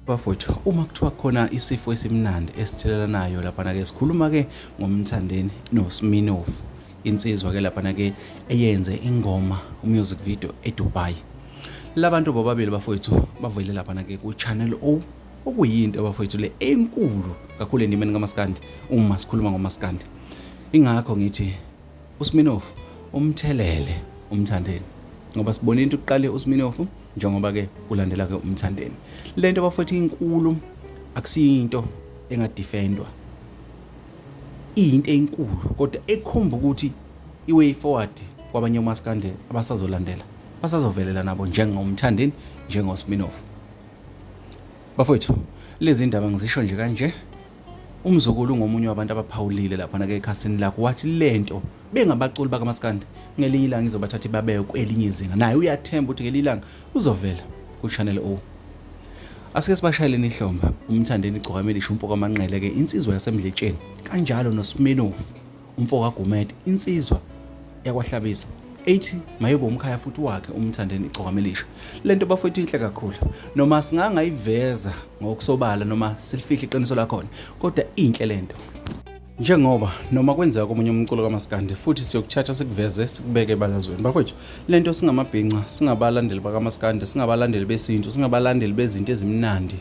Bafowethu, uma kuthiwa khona isifo esimnandi esithelelanayo laphana-ke sikhuluma-ke ngomthandeni noSminoff, insizwa-ke laphana-ke eyenze ingoma, music video eDubai. Labantu bobabili bafowethu bavele laphana-ke ku-Channel O, okuyinto bafowethu le enkulu kakhulu endimeni kaMaskandi uma sikhuluma ngoMaskandi. Ingakho ngithi uSminoff umthelele umthandeni, ngoba sibone into uqale uSminoff njengoba-ke kulandela-ke umthandeni. Lento bafowethu inkulu, akusiyinto engadefendwa, iyinto enkulu kodwa ekhomba ukuthi i-way forward kwabanye oMaskandi abasazolandela basazovelela nabo njengomthandeni, njengoSminoff. Bafowethu, lezi ndaba ngizisho nje kanje, umzukulu ngomunye wabantu abaphawulile laphana-ke ekhasini lakho wathi lento bengabaculi bakaMaskandi ngelinye ilanga izobathatha babeke kwelinye izinga, naye uyathemba ukuthi ngelinye ilanga uzovela ku-Channel O. Asike sibashayeleni ihlomba umthandeni iGcokamelisha umfoka kaManqele-ke insizwa yasemdletsheni, kanjalo noSminoff umfoka kaGumede insizwa yakwaHlabisa, ethi mayobe umkhaya futhi wakhe umthandeni iGcokamelisha. Lento bafowethu inhle kakhulu, noma singangayiveza ngokusobala noma silifihle iqiniso lakhona, kodwa inhle lento. Njengoba noma kwenzeka komunye umculo kaMaskandi futhi siyokuthatha sikuveze sikubeke ebalazweni. Bafowethu, lento singamabhinca, singabalandeli bakaMaskandi, singabalandeli besintu, singabalandeli bezinto ezimnandi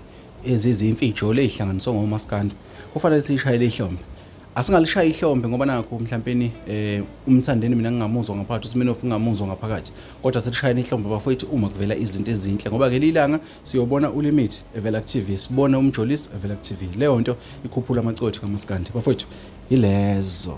ezizimfijolo ezihlanganiswa ngoMaskandi, kufanele sishayele ihlombe. Asingalishaya ihlombe ngoba nakho mhlawumbe umthandeni mina ngingamuzwa ngaphakathi, uSminoff ngingamuzwa ngaphakathi, kodwa selishayela ihlombe bafowethu uma kuvela izinto ezinhle, ngoba ngelinye ilanga siyobona uLimit evela ku-TV, sibone uMjolisi evela ku-TV. Leyo nto ikhuphula amacotho kaMaskandi bafowethu, ilezo.